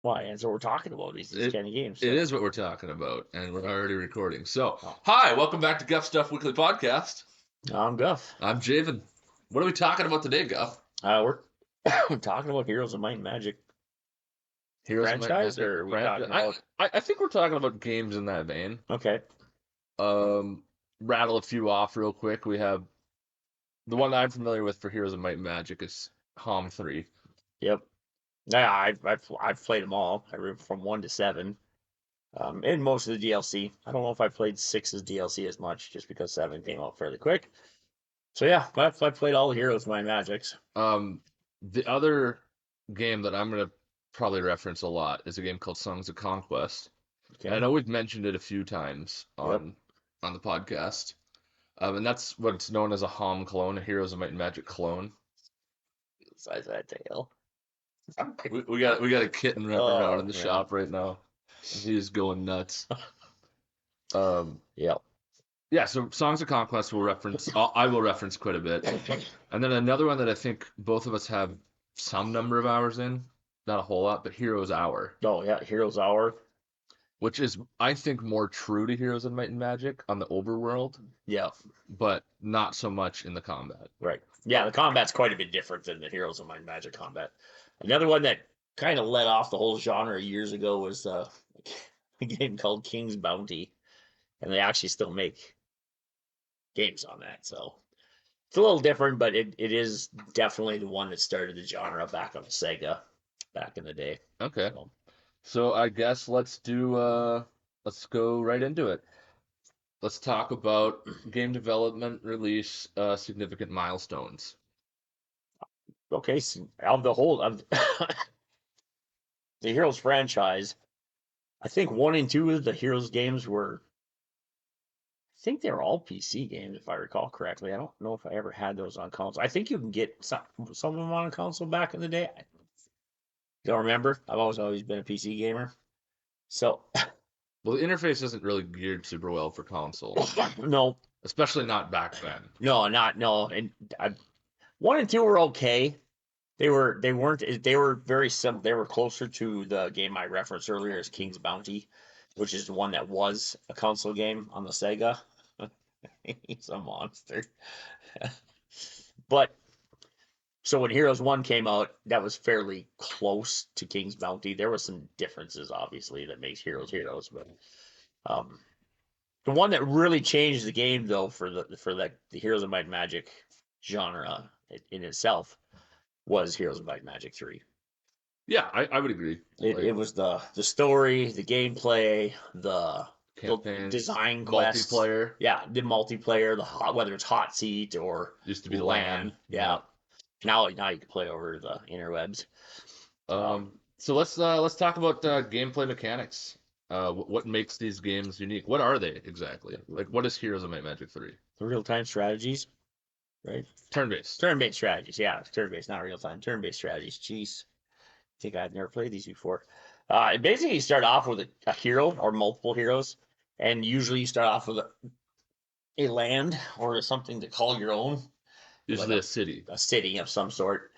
Why? That's what we're talking about. These kind of games. It is what we're talking about, and we're already recording. So, Oh. hi, welcome back to Guff Stuff Weekly Podcast. I'm Guff. I'm Javen. What are we talking about today, Guff? We're talking about Heroes of Might and Magic Heroes franchise, or are we talking about? I think we're talking about games in that vein. Okay. Rattle a few off real quick. We have the one I'm familiar with for Heroes of Might and Magic is HOM 3. Yep. Yeah, I've played them all. From 1 to 7. And most of the DLC. I don't know if I played 6's DLC as much, just because 7 came out fairly quick. So yeah, I've played all the Heroes of Might and Magics. The other game that I'm gonna probably reference a lot is a game called Songs of Conquest. Okay. I know we've mentioned it a few times on the podcast. And that's what's known as a HOM clone, a Heroes of Might and Magic clone. Besides that tail. We got a kitten running around in the shop right now. He's going nuts. Yeah, so Songs of Conquest will reference. I will reference quite a bit, and then another one that I think both of us have some number of hours in, not a whole lot, but Heroes Hour. Oh yeah, Heroes Hour, which is I think more true to Heroes of Might and Magic on the overworld. Yeah, but not so much in the combat. Right. Yeah, the combat's quite a bit different than the Heroes of Might and Magic combat. Another one that kind of let off the whole genre years ago was a game called King's Bounty, and they actually still make games on that. So it's a little different, but it is definitely the one that started the genre back on Sega back in the day. Okay. So I guess let's go right into it. Let's talk about game development, release, significant milestones. Okay, so of the whole of the Heroes franchise, I think 1 and 2 of the Heroes games were, I think they're all PC games, if I recall correctly. I don't know if I ever had those on console. I think you can get some of them on a console back in the day. I don't remember. I've always been a PC gamer. So, well, the interface isn't really geared super well for console. No, especially not back then. No. And 1 and 2 were okay. They were very simple. They were closer to the game I referenced earlier as King's Bounty, which is the one that was a console game on the Sega. He's a monster. But so when Heroes 1 came out, that was fairly close to King's Bounty. There were some differences, obviously, that makes Heroes, but the one that really changed the game, though, for the Heroes of Might and Magic genre in itself was Heroes of Might and Magic 3. Yeah, I would agree. It was the story, the gameplay, the design quests, multiplayer. Yeah, the multiplayer, whether it's hot seat or used to be LAN. Yeah. Now you can play over the interwebs. So let's talk about gameplay mechanics. What makes these games unique? What are they exactly? Like, what is Heroes of Might and Magic 3? The real-time strategies, right? Turn-based. Turn-based strategies, yeah. Turn-based, not real-time. Turn-based strategies. Jeez. I think I've never played these before. Basically, you start off with a hero or multiple heroes, and usually you start off with a land or something to call your own. Usually like a city. A city of some sort.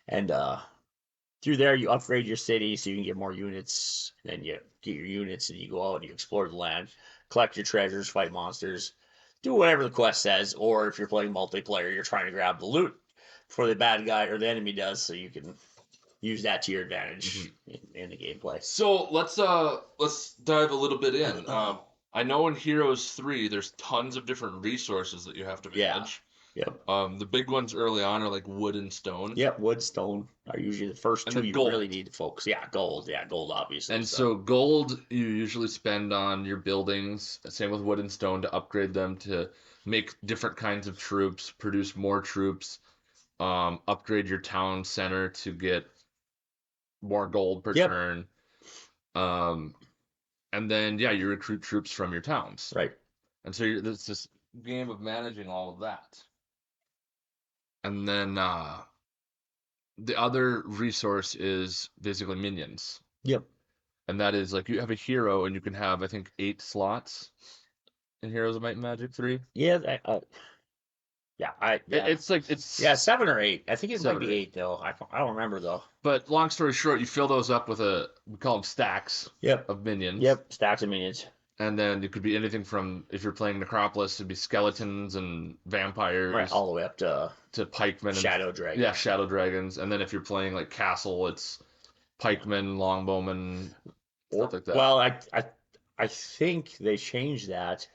And through there, you upgrade your city so you can get more units. Then you get your units and you go out and you explore the land, collect your treasures, fight monsters, do whatever the quest says. Or if you're playing multiplayer, you're trying to grab the loot before the bad guy or the enemy does, so you can use that to your advantage in the gameplay. So let's dive a little bit in. I know in Heroes 3, there's tons of different resources that you have to manage. Yep. The big ones early on are like wood and stone. Yep, wood, stone are usually the first two you really need to focus. Yeah, gold. Yeah, gold, obviously. And so gold you usually spend on your buildings. Same with wood and stone to upgrade them to make different kinds of troops, produce more troops, upgrade your town center to get more gold per turn. And then, you recruit troops from your towns. Right. And so there's this game of managing all of that. And then the other resource is basically minions. Yep. And that is like you have a hero and you can have, I think, 8 slots in Heroes of Might and Magic 3. Yeah, Yeah, It's 7 or 8. I think it might 7 or be 8. 8 though. I don't remember though. But long story short, you fill those up with we call them stacks Yep. of minions. Yep. Stacks of minions. And then it could be anything from, if you're playing Necropolis, it'd be skeletons and Right, vampires all the way up to pikemen and Shadow Dragon. yeah, shadow dragons. And then if you're playing like Castle, it's pikemen, longbowmen, stuff like that. Well, I think they changed that.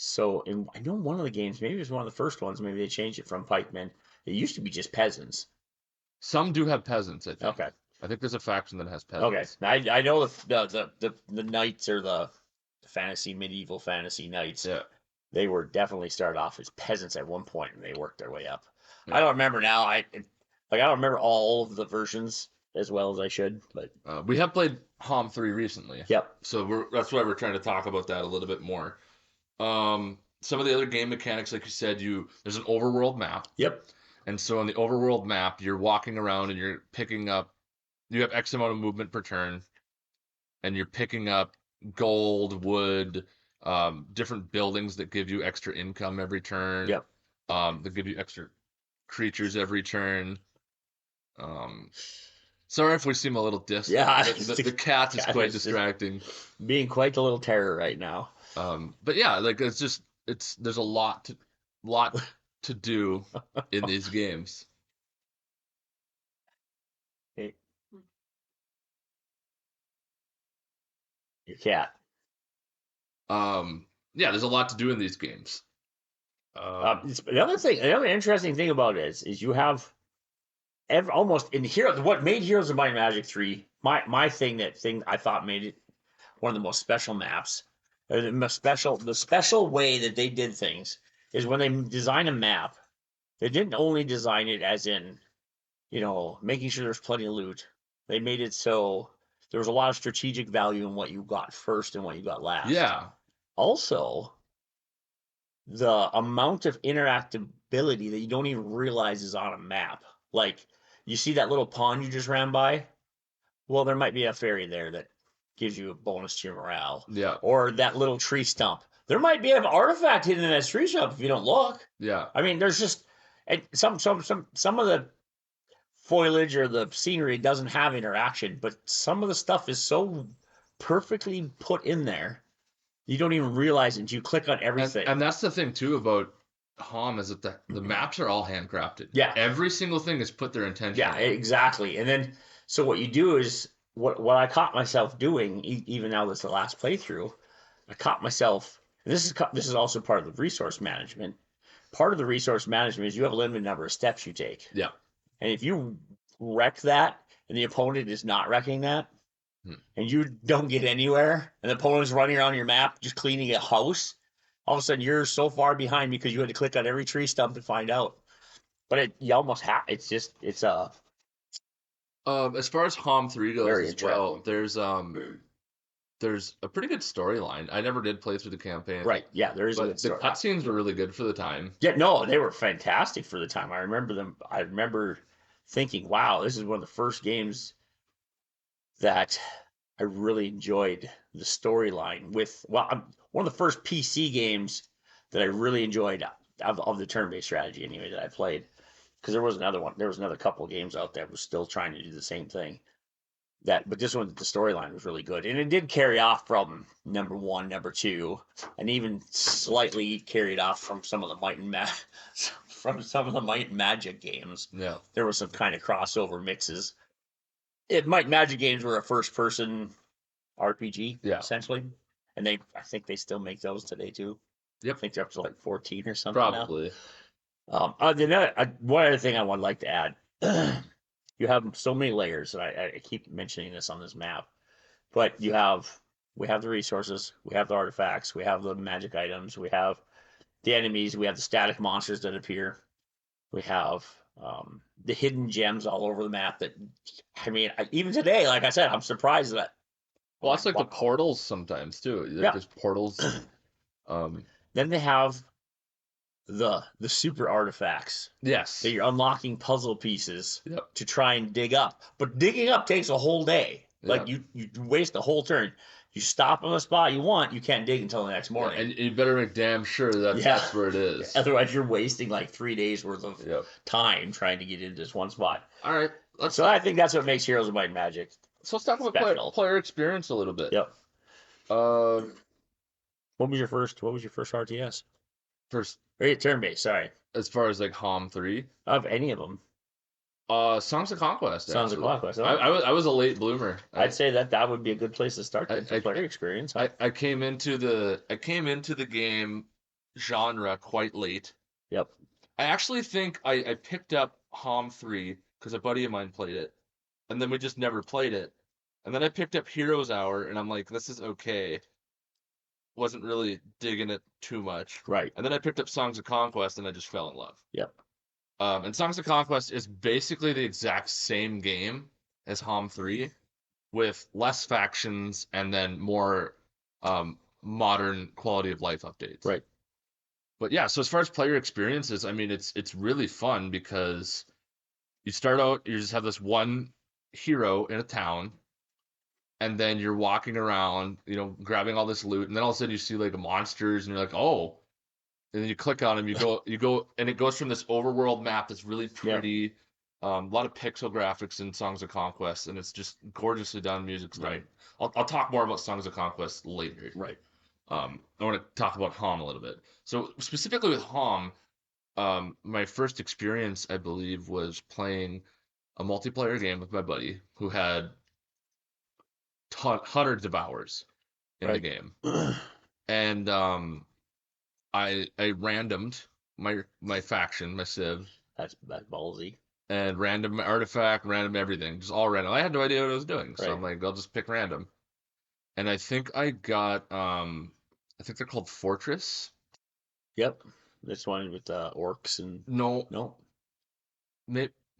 So I know one of the games, maybe it was one of the first ones, maybe they changed it from pikemen. It used to be just peasants. Some do have peasants, I think. Okay. I think there's a faction that has Okay. peasants. I know the knights or the medieval fantasy knights. Yeah. They were definitely started off as peasants at one point and they worked their way up. Yeah. I don't remember now. I don't remember all of the versions as well as I should, but we have played HOM 3 recently. Yep. So that's why we're trying to talk about that a little bit more. Some of the other game mechanics, like you said, there's an overworld map. Yep. And so on the overworld map, you're walking around and you're picking up. You have X amount of movement per turn, and you're picking up gold, wood, different buildings that give you extra income every turn. Yep. That give you extra creatures every turn. Sorry if we seem a little distant. Yeah, the cat is quite distracting. Being quite a little terror right now. But yeah, like there's a lot to do in these games. Hey. Your cat. Yeah, there's a lot to do in these games. Another interesting thing about it is you have almost in here. What made Heroes of Might and Magic 3 my thing I thought made it one of the most special maps. The special way that they did things is when they design a map, they didn't only design it as in, making sure there's plenty of loot. They made it so there was a lot of strategic value in what you got first and what you got last. Yeah. Also, the amount of interactability that you don't even realize is on a map. Like, you see that little pond you just ran by? Well, there might be a fairy there that gives you a bonus to your morale. Yeah. Or that little tree stump. There might be an artifact hidden in that tree stump if you don't look. Yeah. I mean, there's just some of the foliage or the scenery doesn't have interaction, but some of the stuff is so perfectly put in there, you don't even realize it. You click on everything. And that's the thing too about HOM is that the maps are all handcrafted. Yeah. Every single thing is put their intention. Yeah, exactly. And then so what you do is what I caught myself doing, even now that's the last playthrough, I caught myself. And this is also part of the resource management. Part of the resource management is you have a limited number of steps you take. Yeah. And if you wreck that and the opponent is not wrecking that, and you don't get anywhere, and the opponent's running around your map just cleaning a house, all of a sudden you're so far behind because you had to click on every tree stump to find out. But you almost have. It's as far as HOM 3 goes very as well, there's a pretty good storyline. I never did play through the campaign. Right. Yeah, there is. But the cutscenes were really good for the time. Yeah, no, they were fantastic for the time. I remember them. I remember thinking, "Wow, this is one of the first games that I really enjoyed the storyline with." Well, one of the first PC games that I really enjoyed of the turn-based strategy anyway that I played, because there was another couple of games out there that was still trying to do the same thing. But this one, the storyline was really good, and it did carry off from number 1, number 2, and even slightly carried off from some of the Might and Magic games. Yeah, there was some kind of crossover mixes. Might and Magic games were a first-person RPG, essentially, and I think they still make those today too. Yep, I think they're up to like 14 or something. Probably. Now. One other thing I would like to add. You have so many layers, and I keep mentioning this on this map, but we have the resources, we have the artifacts, we have the magic items, we have the enemies, we have the static monsters that appear, we have the hidden gems all over the map. That even today, like I said, I'm surprised that. Well, it's like the portals sometimes too. Yeah, there's portals. Then they have the super artifacts. Yes. So you're unlocking puzzle pieces to try and dig up. But digging up takes a whole day. Like Yeah. you waste the whole turn. You stop on the spot you want, you can't dig until the next Yeah, morning. and you better make damn sure Yeah. that's where it is. Otherwise, you're wasting like 3 days worth of Yep. time trying to get into this one spot. All right. So I think that's what makes Heroes of Might and Magic Let's talk about special. player experience a little bit. Yep. Uh, What was your first? What was your first RTS? first, Or turn based. Sorry, as far as like Hom 3, of any of them. Songs of Conquest. Songs of Actually, Conquest. I was a late bloomer. I'd say that would be a good place to start then for I, player experience. Huh? I came into the game genre quite late. Yep. I actually think I picked up Hom 3 because a buddy of mine played it, and then we just never played it. And then I picked up Heroes Hour, and I'm like, this is okay. Wasn't really digging it too much. Right. And then I picked up Songs of Conquest, and I just fell in love. Yep. And Songs of Conquest is basically the exact same game as Hom 3, with less factions and then more modern quality of life updates. Right. But yeah, so as far as player experiences, I mean, it's really fun because you start out, you just have this one hero in a town, and then you're walking around, grabbing all this loot, and then all of a sudden you see like monsters, and you're like, oh, and then you click on them, you go, and it goes from this overworld map that's really pretty, a lot of pixel graphics in Songs of Conquest, and it's just gorgeously done. Music's done. Right. I'll talk more about Songs of Conquest later. Right. I want to talk about Hom a little bit. So specifically with Hom, my first experience, I believe, was playing a multiplayer game with my buddy who had hundreds of hours in the game, and I randomed my faction, my civ. That's ballsy. And random artifact, random everything, just all random. I had no idea what I was doing, so I'm like, I'll just pick random. And I think I got, I think they're called Fortress. Yep, this one with orcs and no,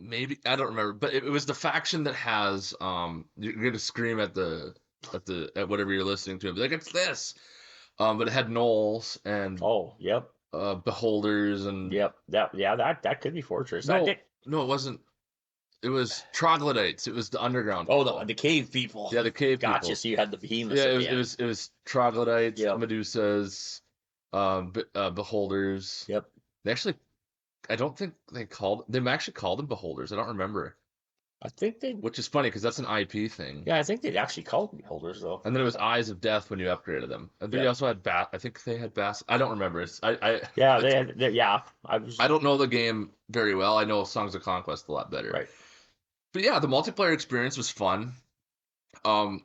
maybe I don't remember, but it was the faction that has, you're gonna scream at at whatever you're listening to, be like, it's this. But it had gnolls and beholders and that could be Fortress. No, it wasn't. It was troglodytes. It was the underground. Oh, the cave people. Yeah, the cave gotcha. people. So you had the behemoths. Yeah, it was troglodytes, Yep. Medusas, beholders. Yep. They actually, I don't think they actually called them beholders. I don't remember. I think they, which is funny because that's an IP thing. Yeah, I think they'd actually called them beholders though. And then it was Eyes of Death when you upgraded them. And then you also had I think they had I don't remember. I don't know the game very well. I know Songs of Conquest a lot better. Right. But yeah, the multiplayer experience was fun. One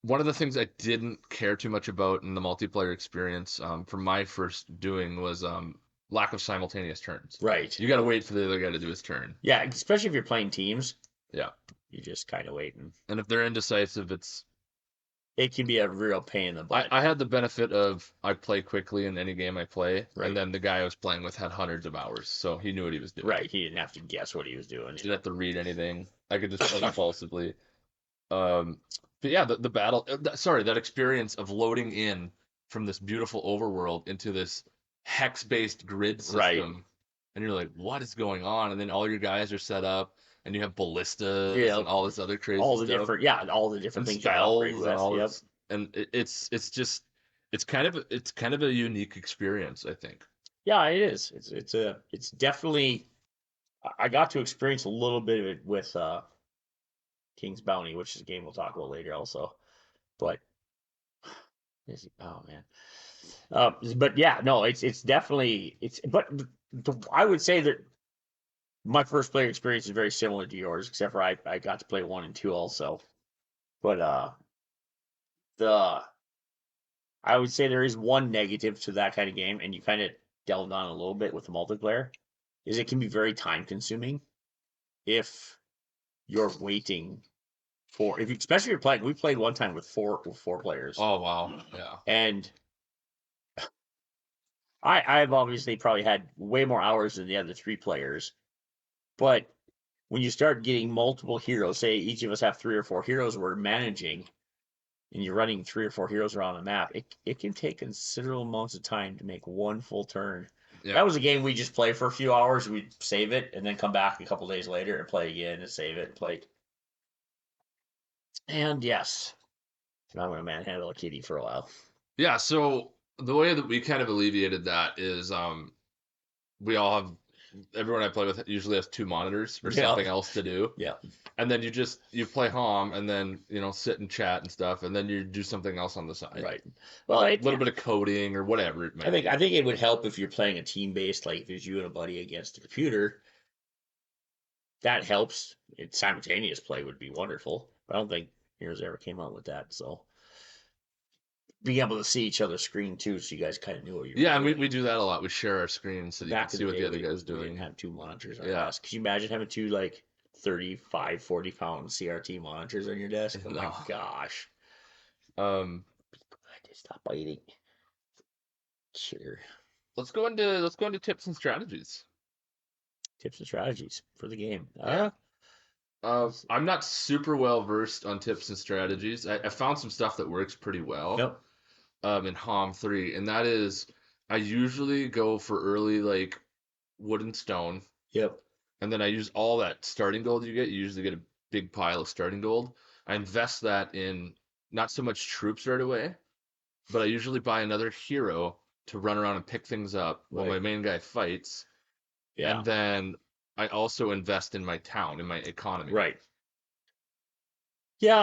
of the things I didn't care too much about in the multiplayer experience from my first doing was lack of simultaneous turns. Right. You got to wait for the other guy to do his turn. Yeah, especially if you're playing teams. Yeah. You just kind of waiting. And if they're indecisive, it can be a real pain in the butt. I had the benefit of I play quickly in any game I play, and then the guy I was playing with had hundreds of hours, so he knew what he was doing. Right, he didn't have to guess what he was doing. He didn't have to read anything. I could just play impulsively. But yeah, the battle. That experience of loading in from this beautiful overworld into this hex-based grid system, and you're like, what is going on? And then all your guys are set up. And you have ballistas and all this other crazy all the stuff. all the different things, spells and all this. And it's kind of a unique experience, I think. Yeah, it is. It's definitely. I got to experience a little bit of it with King's Bounty, which is a game we'll talk about later, also. But oh man, but yeah, no, it's definitely But I would say that my first player experience is very similar to yours, except for I got to play 1 and 2 also. But I would say there is one negative to that kind of game, and you kind of delved on a little bit with the multiplayer, is it can be very time consuming if you're waiting for especially if you're playing. We played one time with four players. Oh wow, yeah. And I've obviously probably had way more hours than the other 3 players. But when you start getting multiple heroes, say each of us have 3 or 4 heroes we're managing, and you're running 3 or 4 heroes around the map, it can take considerable amounts of time to make one full turn. Yeah. That was a game we just play for a few hours, we'd save it, and then come back a couple days later and play again and save it and play. And yes, I'm gonna manhandle a kitty for a while. Yeah, so the way that we kind of alleviated that is we all have everyone I play with usually has two monitors or Yeah, something else to do. yeah, And then you play home and then sit and chat and stuff and then you do something else on the side. right. Well, A little bit of coding or whatever it might be. I think it would help if you're playing a team based, like if it's you and a buddy against the computer. That helps. It simultaneous play would be wonderful. But I don't think Heroes ever came out with that. So being able to see each other's screen too, so you guys kind of knew what you were Yeah, and doing. we do that a lot. We share our screens so that you can Back in see the what day, the other guy's we didn't doing. have two monitors on our Yeah. desk. Could you imagine having two like 35, 40 pound CRT monitors on your desk? Oh my No. gosh. Um, I just stop biting. Sure. let's go into tips and strategies. Tips and strategies for the game. Yeah. I'm not super well versed on tips and strategies. I found some stuff that works pretty well. Yep. In HOM 3, and that is I usually go for early like wood and stone, Yep. and then I use all that starting gold you get. You usually get a big pile of starting gold. I invest that in not so much troops right away, but I usually buy another hero to run around and pick things up while my Right. main guy fights, Yeah. and then I also invest in my town, in my economy. Right. Yeah,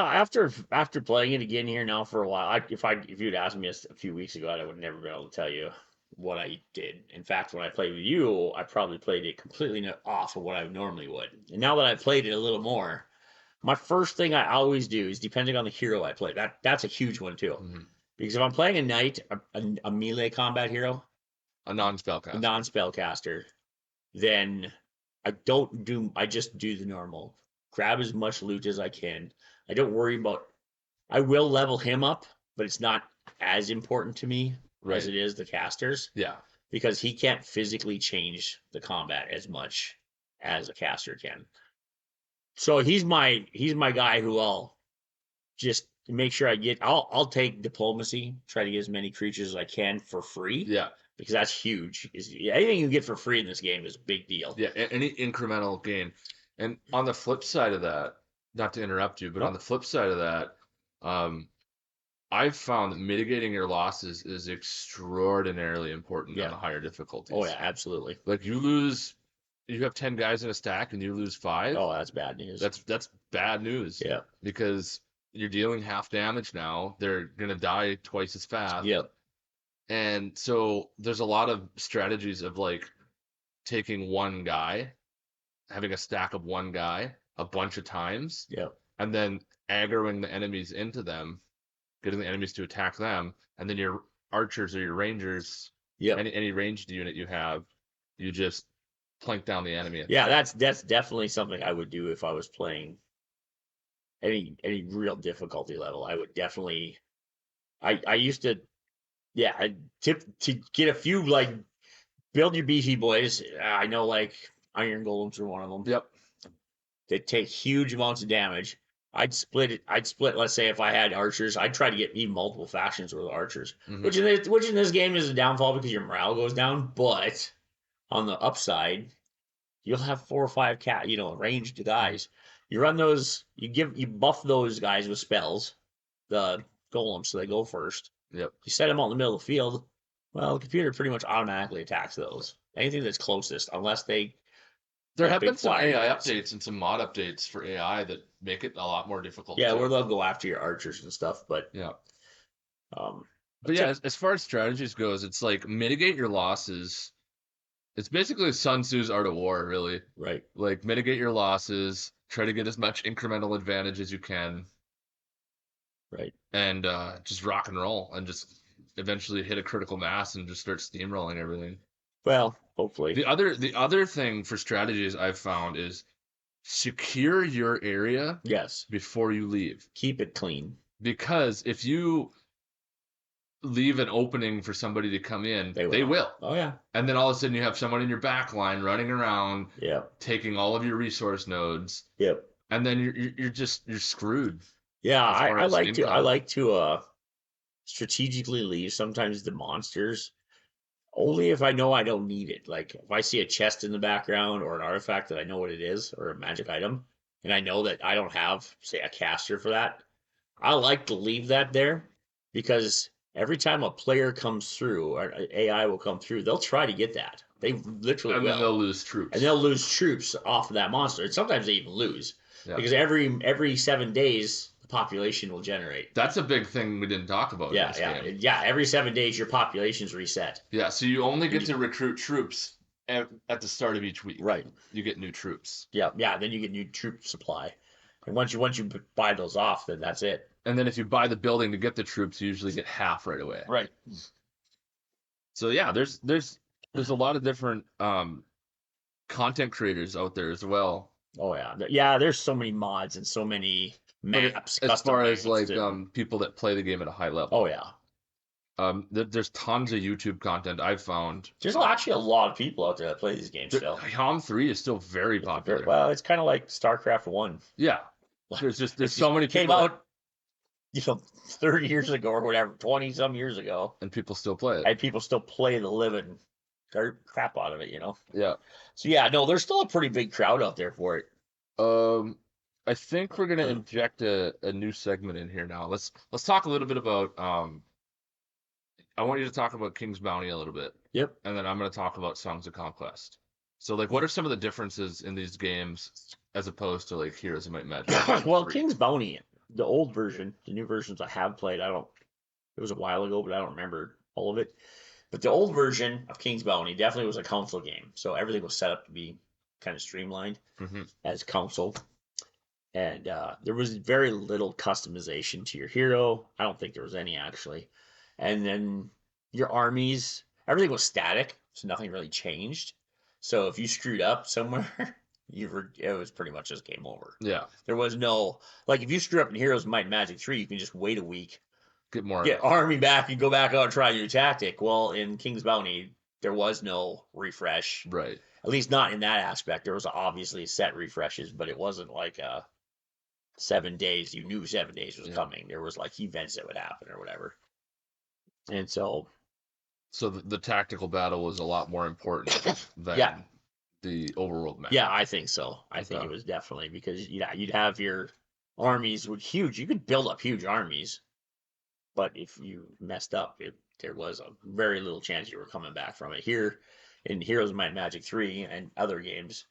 after playing it again here now for a while, if you'd asked me a few weeks ago, I would never be able to tell you what I did. In fact, when I played with you, I probably played it completely off of what I normally would. And now that I've played it a little more, my first thing I always do is depending on the hero I play. That's a huge one too, Mhm. because if I'm playing a knight, a melee combat hero, A a non-spellcaster. non-spellcaster, then I just do the normal. Grab as much loot as I can. I don't worry about I will level him up, but it's not as important to me as Right. it is the casters Yeah. because he can't physically change the combat as much as a caster can. So he's my guy who I'll just make sure I'll take diplomacy, try to get as many creatures as I can for free Yeah. because that's huge. Anything you get for free in this game is a big deal. Yeah, any incremental gain. And on the flip side of that, not to interrupt you, but on Nope. the flip side of that, um, I've found that mitigating your losses is extraordinarily important on Yeah. the higher Oh yeah, difficulties. absolutely. Like you have 10 guys in a stack and you lose five, Oh, that's bad news. that's bad news Yeah. because you're dealing half damage now. They're gonna die twice as fast. Yep. And so there's a lot of strategies of like taking one guy, having a stack of one guy a bunch of times, Yep. and then aggroing the enemies into them, getting the enemies to attack them, and then your archers or your rangers, Yep. any ranged unit you have, you just plank down the enemy. Yeah, that's definitely something I would do if I was playing any real difficulty level. I would definitely I used to yeah, I tip to get a few like build your BC boys. I know like iron golems are one of them. Yep. They take huge amounts of damage. I'd split. Let's say if I had archers, I'd try to get even multiple factions with archers, Hmm. which in this game is a downfall because your morale goes down. But on the upside, you'll have 4 or 5 ranged guys. You run those. You buff those guys with spells, the golems, so they go first. Yep. You set them out in the middle of the field. Well, the computer pretty much automatically attacks those. Anything that's closest, unless they There got have big been some flyer AI units. updates and some mod updates for AI that make it a lot more difficult Yeah, where too. they'll go after your archers and stuff. But Yeah. um, But yeah, as far as strategies goes, it's like mitigate your losses. It's basically Sun Tzu's Art of War, really. right, Like mitigate your losses, try to get as much incremental advantage as you can, right. and just rock and roll, and just eventually hit a critical mass and just start steamrolling everything. Well, hopefully, The other thing for strategies I've found is secure your area yes. before you leave, Keep it clean. because if you leave an opening for somebody to come in, they will. Oh yeah. And then all of a sudden you have someone in your back line running around, Yep. taking all of your resource nodes, Yep. and then you're screwed Yeah, as far I as like to income. strategically leave sometimes the monsters only if I know I don't need it. Like if I see a chest in the background or an artifact that I know what it is or a magic item, and I know that I don't have, say, a caster for that, I like to leave that there because every time a player comes through, or AI will come through, they'll try to get that. They literally And then they'll will, lose and troops. they'll lose troops off of that monster. And sometimes they even lose Yeah. because every 7 days the population will generate. That's a big thing we didn't talk about in Yeah, this yeah, game. yeah. Every 7 days your population's reset. Yeah, so you only And get to recruit troops at the start of each week. right. You get new troops. Yeah, yeah. Then you get new troop supply, and once you buy those off, then that's it. And then if you buy the building to get the troops, you usually get half right away. Right. So yeah, there's a lot of different content creators out there as well. Oh yeah, yeah. There's so many mods and so many But maps, as custom far as maps. like people that play the game at a high level, Oh yeah, there's tons of YouTube content I've found. there's actually a lot of people out there that play these games still. HOM 3 is still very popular. Well, it's kind of like StarCraft 1. Yeah, there's so many came people out, 30 years ago or whatever, 20 some years ago, and people still play it. and people still play the living crap out of it. Yeah. So yeah, no, there's still a pretty big crowd out there for it. I think we're gonna inject a new segment in here now. Let's talk a little bit about I want you to talk about King's Bounty a little bit. Yep. And then I'm gonna talk about Songs of Conquest. So like what are some of the differences in these games as opposed to like Heroes of Might and Magic? Well, King's Bounty, the old version, the new versions I have played, it was a while ago, but I don't remember all of it. But the old version of King's Bounty definitely was a console game, so everything was set up to be kind of streamlined as console. And there was very little customization to your hero. I don't think there was any actually. And then your armies, everything was static, so nothing really changed. So if you screwed up somewhere, it was pretty much just game over. Yeah. There was no, like, if you screw up in Heroes of Might and Magic 3, you can just wait a week, Get army back, and go back out and try your tactic. Well, in King's Bounty, there was no refresh. Right. At least not in that aspect. There was obviously set refreshes, but it wasn't like 7 days. You knew 7 days was coming. There was like events that would happen or whatever. And so the tactical battle was a lot more important than the overworld map. Yeah, I think so. I think it was definitely because you'd have your armies with huge. You could build up huge armies, but if you messed up, there was a very little chance you were coming back from it. Here in Heroes of Might and Magic 3 and other games,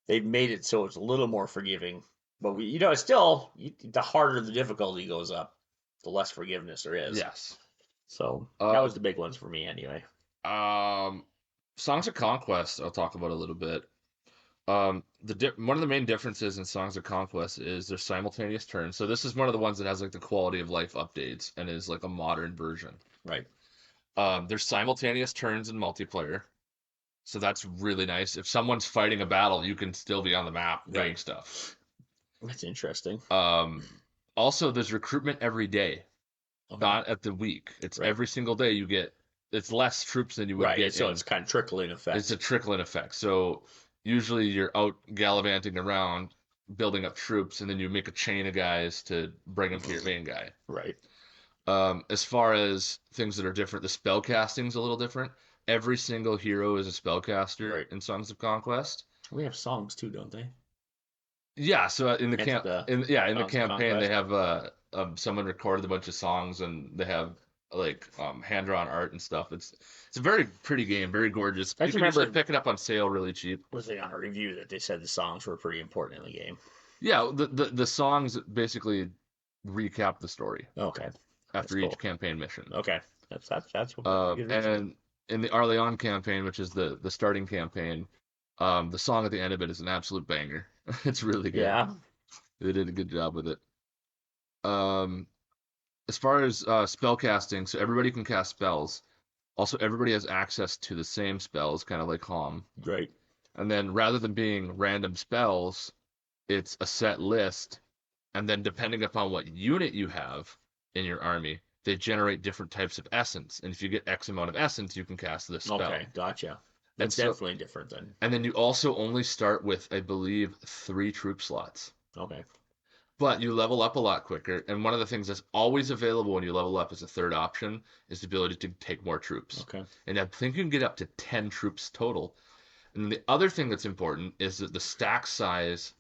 they've made it so it's a little more forgiving. But it's still the harder the difficulty goes up, the less forgiveness there is. Yes. So that was the big ones for me anyway. Songs of Conquest, I'll talk about a little bit. One of the main differences in Songs of Conquest is their simultaneous turns. So this is one of the ones that has like the quality of life updates and is like a modern version. Right. There's simultaneous turns in multiplayer. So that's really nice. If someone's fighting a battle, you can still be on the map doing stuff. That's interesting. Also, there's recruitment every day, not at the week. It's every single day you get. It's less troops than you would get. So it's kind of trickling effect. It's a trickling effect. So usually you're out gallivanting around, building up troops, and then you make a chain of guys to bring them to your main guy. Right. As far as things that are different, the spellcasting's a little different. Every single hero is a spellcaster in Songs of Conquest. We have songs too, don't they? Yeah, so in the campaign they have someone recorded a bunch of songs and they have like hand drawn art and stuff. It's a very pretty game, very gorgeous. You can usually pick it up on sale really cheap. Was it on a review that they said the songs were pretty important in the game? Yeah, the songs basically recap the story. Okay. After each campaign mission. Okay, that's and in the Arleon campaign, which is the starting campaign, the song at the end of it is an absolute banger. It's really good. Yeah, they did a good job with it. As far as spellcasting, so everybody can cast spells. Also, everybody has access to the same spells, kind of like HOM. Right. And then rather than being random spells, it's a set list, and then depending upon what unit you have in your army, they generate different types of essence. And if you get X amount of essence, you can cast this spell. Okay, gotcha. That's definitely different then. And then you also only start with, I believe, 3 troop slots. Okay. But you level up a lot quicker. And one of the things that's always available when you level up as a third option is the ability to take more troops. Okay. And I think you can get up to 10 troops total. And the other thing that's important is that the stack size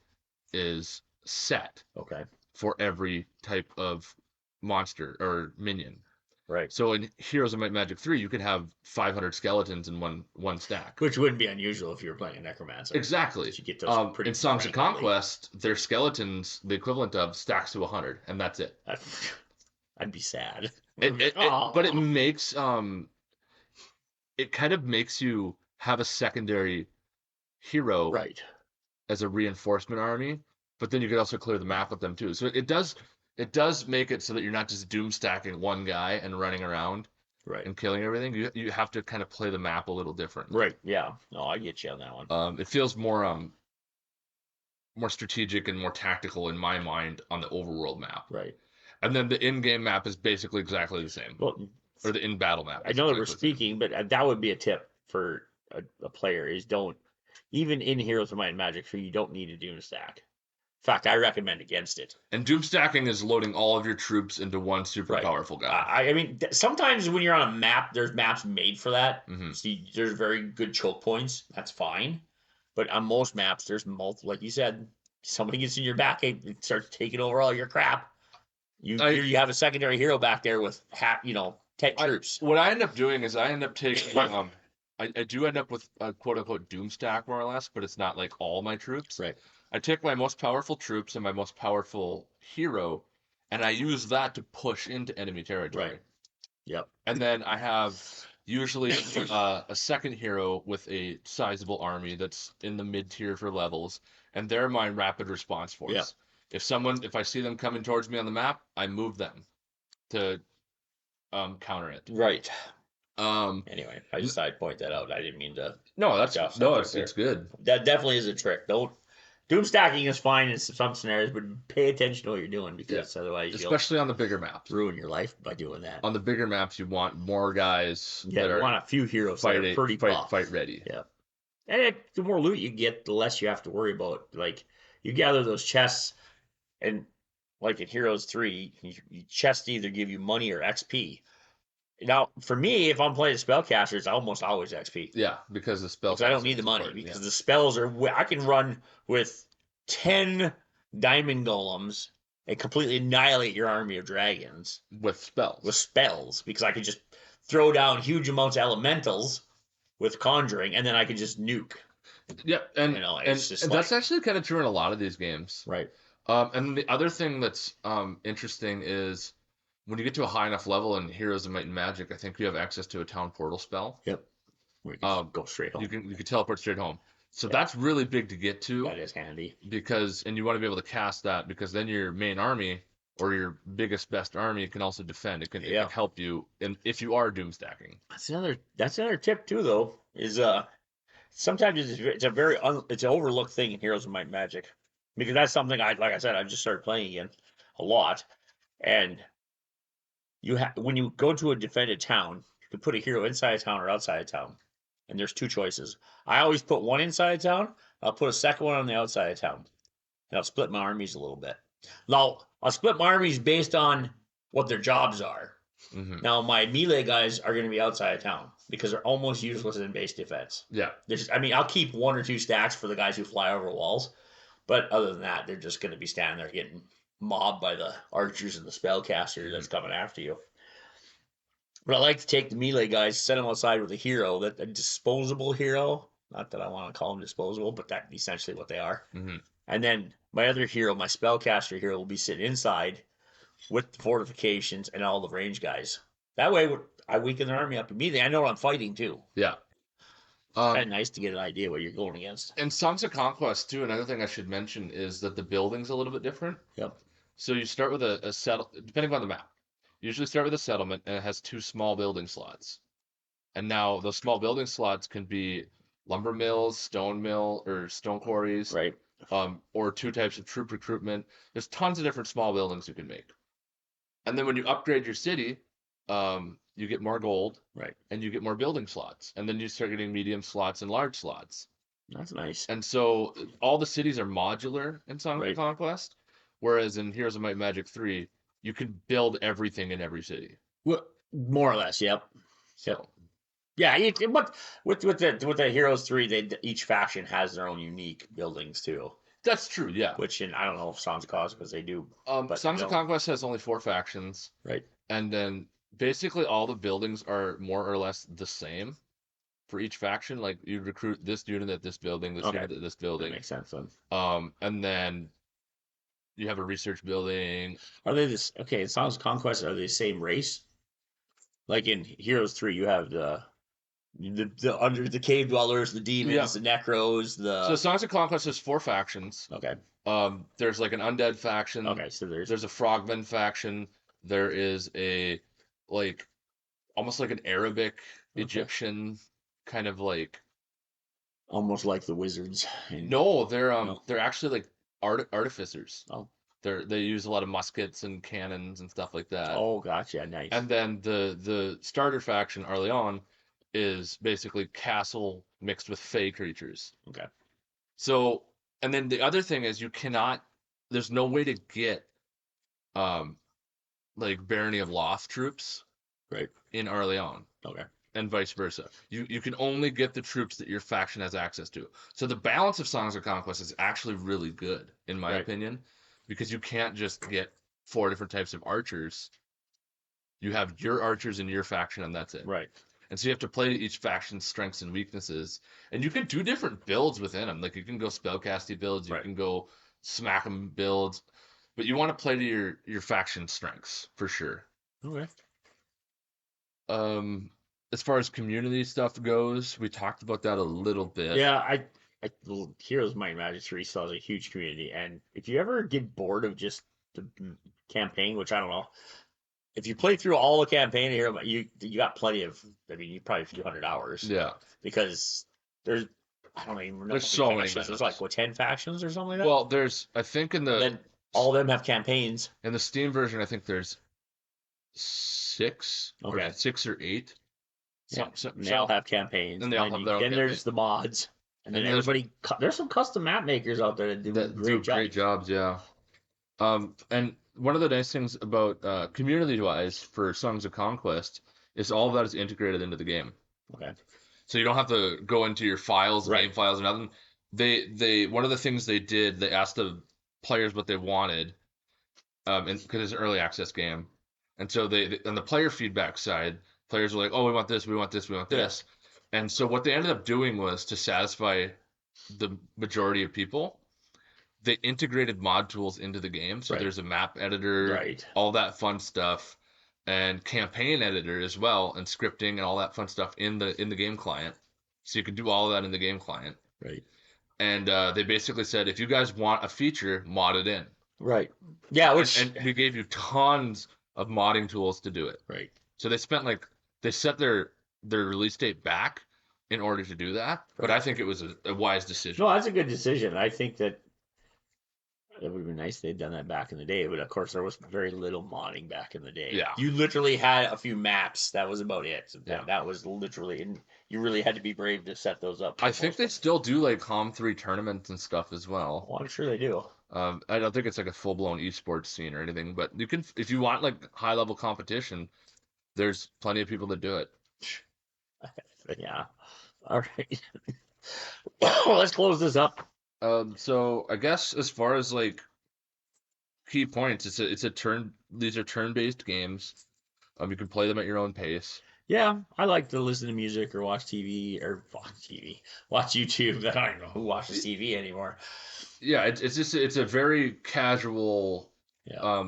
is set. Okay. For every type of monster or minion. Right. So in Heroes of Might and Magic 3, you could have 500 skeletons in one stack. Which wouldn't be unusual if you were playing a necromancer. Exactly. You get those pretty In Songs of randomly. Conquest, their skeletons, the equivalent of stacks to 100, and that's it. I'd be sad. But it makes it kind of makes you have a secondary hero right. as a reinforcement army, but then you could also clear the map with them too. So it does make it so that you're not just doom stacking one guy and running around Right. and killing everything. You have to kind of play the map a little different. Right. Yeah. No, I get you on that one. It feels more strategic and more tactical in my mind on the overworld map. Right. And then the in-game map is basically exactly the same. Well, or the in-battle map. I know that we're speaking, but that would be a tip for a player is don't, even in Heroes of Might and Magic 3, you don't need a Doom stack. In fact, I recommend against it. And Doom stacking is loading all of your troops into one super powerful guy. I mean, sometimes when you're on a map, there's maps made for that. Mm-hmm. So there's very good choke points. That's fine. But on most maps, there's multiple. Like you said, somebody gets in your back and starts taking over all your crap. You have a secondary hero back there with 10 troops. What I end up doing is I end up taking I do end up with a quote unquote doom stack more or less, but it's not like all my troops. Right. I take my most powerful troops and my most powerful hero, and I use that to push into enemy territory. Right. Yep. And then I have usually a second hero with a sizable army that's in the mid tier for levels, and they're my rapid response force. Yep. If I see them coming towards me on the map, I move them to counter it. Right. Anyway, I just thought I'd point that out. I didn't mean to. No, it's good. That definitely is a trick. Don't. Doom stacking is fine in some scenarios, but pay attention to what you're doing because otherwise, especially on the bigger maps, ruin your life by doing that. On the bigger maps, you want more guys. Yeah, you want a few heroes that are pretty fight ready. Yeah, and the more loot you get, the less you have to worry about. Like you gather those chests, and like in Heroes 3, chests either give you money or XP. Now, for me, if I'm playing spellcasters, it's almost always XP. Yeah, because the spells. I don't need the money because the spells are. I can run with 10 diamond golems and completely annihilate your army of dragons with spells. Because I can just throw down huge amounts of elementals with conjuring, and then I can just nuke. Yeah, and that's actually kind of true in a lot of these games. Right. And the other thing that's interesting is when you get to a high enough level in Heroes of Might and Magic, I think you have access to a town portal spell. Yep. Where you can go straight home. You can teleport straight home. So that's really big to get to. That is handy. And you want to be able to cast that because then your main army or your best army can also defend. It can help you if you are doom stacking. That's another tip too, though. Is sometimes it's an overlooked thing in Heroes of Might and Magic because that's something I've just started playing again a lot, and when you go to a defended town, you can put a hero inside a town or outside a town. And there's two choices. I always put one inside of town. I'll put a second one on the outside of town. And I'll split my armies a little bit. Now, I'll split my armies based on what their jobs are. Mm-hmm. Now, my melee guys are going to be outside of town because they're almost useless in base defense. Yeah. I'll keep one or two stacks for the guys who fly over walls. But other than that, they're just going to be standing there getting mobbed by the archers and the spellcaster that's coming after you. But I like to take the melee guys, set them outside with a hero, a disposable hero. Not that I want to call them disposable, but that's essentially what they are. Mm-hmm. And then my other hero, my spellcaster hero, will be sitting inside with the fortifications and all the range guys. That way, I weaken their army up immediately. I know what I'm fighting too. Yeah. It's kind of nice to get an idea what you're going against. And Songs of Conquest too. Another thing I should mention is that the building's a little bit different. Yep. So you start with a settle, depending on the map. You usually start with a settlement, and it has 2 small building slots. And now those small building slots can be lumber mills, stone mill, or stone quarries, right? Or 2 types of troop recruitment. There's tons of different small buildings you can make. And then when you upgrade your city, you get more gold, right? And you get more building slots, and then you start getting medium slots and large slots. That's nice. And so all the cities are modular in Songs of Conquest, whereas in Heroes of Might and Magic 3, you can build everything in every city. Well, more or less, yep. So, yeah, but with the Heroes 3, each faction has their own unique buildings too. That's true, yeah. which in I don't know if Songs of Conquest they do, but Songs of no, Conquest has only 4 factions, right? and then basically all the buildings are more or less the same for each faction. Like you recruit this unit at this building, this Okay, unit at this that building. makes sense then. And then you have a research building. Are they this? Okay, in Songs of Conquest are they the same race? Like in Heroes 3, you have the under the cave dwellers, the Yeah. demons, the necros, So the Songs of Conquest has 4 factions. okay, There's like an undead faction. okay. So there's There's a frogman faction. There is a like almost like an Arabic okay, Egyptian kind of like almost like the wizards. In, no, no, they're actually like artificers. oh, They use a lot of muskets and cannons and stuff like that. oh, gotcha, nice. And then the starter faction, Arleon, is basically castle mixed with fey creatures. Okay, So, and then the other thing is you cannot, there's no way to get um like Barony of Loth troops right, in Arleon okay, and vice versa. You can only get the troops that your faction has access to. So the balance of Songs of Conquest is actually really good, in my right, opinion, because you can't just get 4 different types of archers. You have your archers in your faction, and that's it. right, And so you have to play each faction's strengths and weaknesses, and you can do different builds within them. Like you can go spellcasting builds, you right. can go smack 'em builds, but you want to play to your faction strengths for sure. Okay. Um, as far as community stuff goes, we talked about that a little bit. Yeah, well, Heroes Might and Magic 3 still has a huge community, and if you ever get bored of just the campaign, which I don't know, if you play through all the campaign here, you got plenty of. I mean, you probably a few hundred hours Yeah, because there's I don't even know there's how so many many factions. There's maps. like what 10 factions or something like that. Well, there's I think Then all of them have campaigns. in the Steam version, I think there's 6 or Okay, 6 or 8. yeah, Some, and they all have campaigns. and And they all have their own then campaign. there's the mods, and then And there's everybody. There's some custom map makers out there that do a that do great job. great jobs, yeah. And one of the nice things about community-wise for Songs of Conquest is all of that is integrated into the game. Okay, So you don't have to go into your files, right, game files, or nothing. They one of the things they did, they asked the players what they wanted, and because it's an early access game, and so they on the player feedback side, players were like, oh, we want this, we want this, we want yeah, this, and so what they ended up doing was to satisfy the majority of people, they integrated mod tools into the game. So right, there's a map editor, right, all that fun stuff, and campaign editor as well, and scripting and all that fun stuff in the game client. So you can do all of that in the game client. right. And they basically said, if you guys want a feature, mod it in. Right. Yeah, which And we gave you tons of modding tools to do it. right. So they spent like they set their release date back in order to do that. But Right. I think it was a wise decision. No, that's a good decision. I think that it would have been nice if they'd done that back in the day, but of course there was very little modding back in the day. Yeah. You literally had a few maps. That was about it. Yeah. That was literally, and you really had to be brave to set those up. I think they still do like HOM 3 tournaments and stuff as well. Well, I'm sure they do. I don't think it's like a full blown esports scene or anything, but you can if you want like high level competition, there's plenty of people that do it. But yeah. All right. Well, let's close this up. So I guess as far as like key points, it's a turn. These are turn based games. You can play them at your own pace. Yeah, I like to listen to music or watch TV or watch YouTube. I don't even know who watches TV anymore. Yeah, it's just it's a very casual Yeah.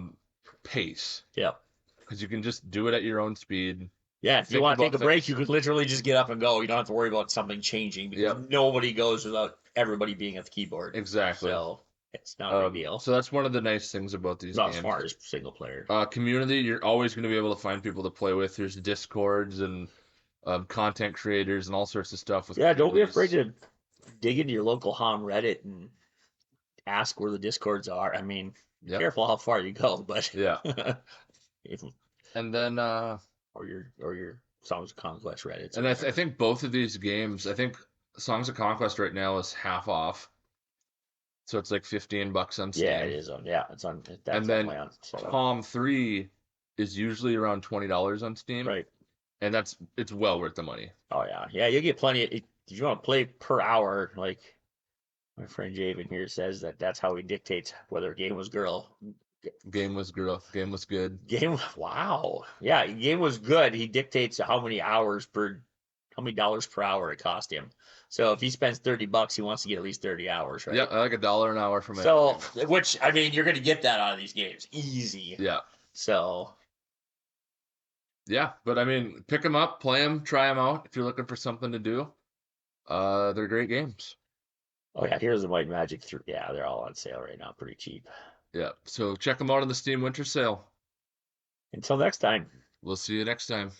pace Yeah. because you can just do it at your own speed. Yeah, if you Think want to about take a break, things. you could literally just get up and go. You don't have to worry about something changing because Yep. nobody goes without everybody being at the keyboard. Exactly. So it's not a big deal. So that's one of the nice things about these Not games. as far as single player. Community, you're always going to be able to find people to play with. There's discords and content creators and all sorts of stuff. With Yeah, don't be afraid communities. to dig into your local HOM Reddit and ask where the discords are. I mean, be Yep. careful how far you go, but Yeah. if- And then or your Songs of Conquest Reddits. and I think both of these games, I think Songs of Conquest right now is half off. So it's like $15 on Steam. Yeah, it is on. Yeah, it's on. That's And then definitely on. So, Palm 3 is usually around $20 on Steam. right. And it's well worth the money. Oh yeah, yeah. You get plenty. If you want to play per hour, like My friend Javen here says that that's how he dictates whether a game was girl. Game was girl. Game was good. Game, wow, yeah, game was good. He dictates how many dollars per hour it cost him. So if he spends $30, he wants to get at least 30 hours, Yeah, right? I like $1 an hour for my So, game. which I mean, you're going to get that out of these games, easy. Yeah. So, Yeah, but I mean, pick them up, play them, try them out if you're looking for something to do. They're great games. oh yeah, here's the White Magic 3. Yeah, they're all on sale right now, pretty cheap. Yeah, so check them out on the Steam Winter Sale. Until next time. We'll see you next time.